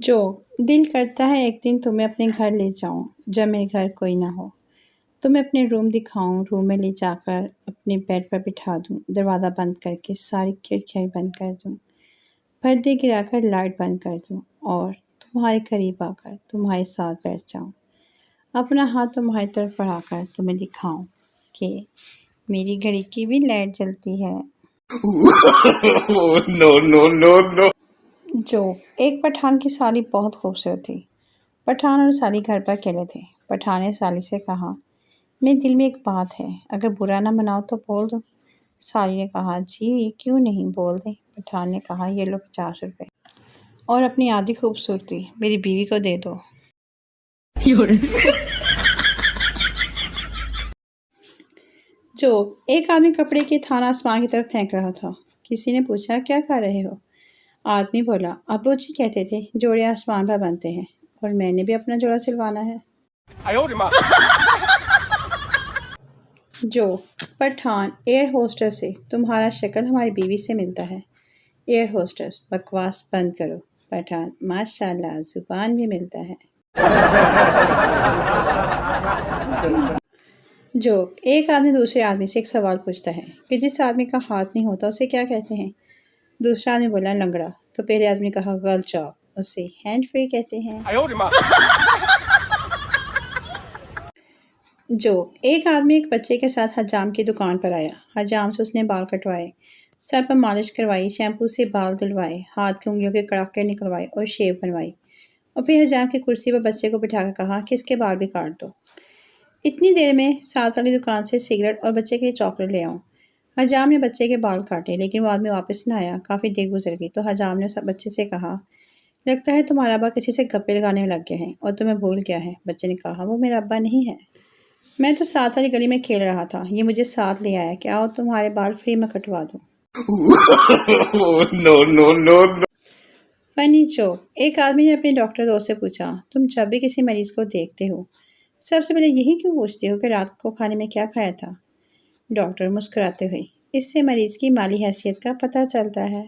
جو دل کرتا ہے ایک دن تمہیں اپنے گھر لے جاؤں جب میرے گھر کوئی نہ ہو، تمہیں اپنے روم دکھاؤں، روم میں لے جا کر اپنے بیڈ پر بٹھا دوں، دروازہ بند کر کے ساری کھڑکیاں بند کر دوں، پردے گرا کر لائٹ بند کر دوں اور تمہارے قریب آ کر تمہارے ساتھ بیٹھ جاؤں، اپنا ہاتھ تمہاری طرف بڑھا کر تمہیں دکھاؤں کہ میری گھڑی کی بھی لائٹ جلتی ہے۔ No, no, no, no. جو ایک پٹھان کی سالی بہت خوبصورت تھی۔ پٹھان اور سالی گھر پر اکیلے تھے۔ پٹھان نے سالی سے کہا، میرے دل میں ایک بات ہے، اگر برا نہ مناؤ تو بول دو۔ سالی نے کہا، جی کیوں نہیں، بول دیں۔ پٹھان نے کہا، یہ لو 50 روپے اور اپنی آدھی خوبصورتی میری بیوی کو دے دو۔ جو ایک آدمی کپڑے کی تھانہ آسمان کی طرف پھینک رہا تھا۔ کسی نے پوچھا، کیا کر رہے ہو؟ آدمی بولا، ابو جی کہتے تھے جوڑے آسمان پر بنتے ہیں اور میں نے بھی اپنا جوڑا سلوانا ہے۔ جو پٹھان ایئر ہوسٹس سے، تمہارا شکل ہماری بیوی سے ملتا ہے۔ ایئر ہوسٹس، بکواس بند کرو۔ پٹھان، ماشاءاللہ زبان بھی ملتا ہے۔ جو ایک آدمی دوسرے آدمی سے ایک سوال پوچھتا ہے کہ جس آدمی کا ہاتھ نہیں ہوتا اسے کیا کہتے ہیں؟ دوسرا آدمی بولا، لنگڑا۔ تو پہلے آدمی کہا، غلط جواب، اسے ہینڈ فری کہتے ہیں۔ جو ایک آدمی ایک بچے کے ساتھ حجام کی دکان پر آیا۔ حجام سے اس نے بال کٹوائے، سر پر مالش کروائی، شیمپو سے بال دھلوائے، ہاتھ کی انگلیوں کے کڑاکے نکلوائے اور شیو بنوائی، اور پھر حجام کی کرسی پر بچے کو بٹھا کر کہا کہ اس کے بال بھی کاٹ دو۔ اتنی دیر میں ساتھ والی دکان سے سگریٹ اور بچے کے لیے چاکلیٹ لے آؤں۔ حجام نے بچے کے بال کاٹے لیکن وہ آدمی واپس نہ آیا۔ کافی دیر گزر گئی تو حجام نے بچے سے کہا، لگتا ہے تمہارا ابا کسی سے گپے لگانے میں لگ گیا ہے اور تمہیں بھول گیا ہے۔ بچے نے کہا، وہ میرا ابا نہیں ہے، میں تو ساتھ والی گلی میں کھیل رہا تھا، یہ مجھے ساتھ لے آیا کہ آؤ تمہارے بال فری میں کٹوا دوں۔ No, no, no, no. فنی چوک، ایک آدمی نے اپنے ڈاکٹر دوست سے پوچھا، تم جب بھی کسی مریض کو دیکھتے ہو سب سے پہلے یہی کیوں پوچھتے ہو کہ رات کو کھانے میں کیا کھایا تھا؟ ڈاکٹر مسکراتے ہوئے، اس سے مریض کی مالی حیثیت کا پتہ چلتا ہے۔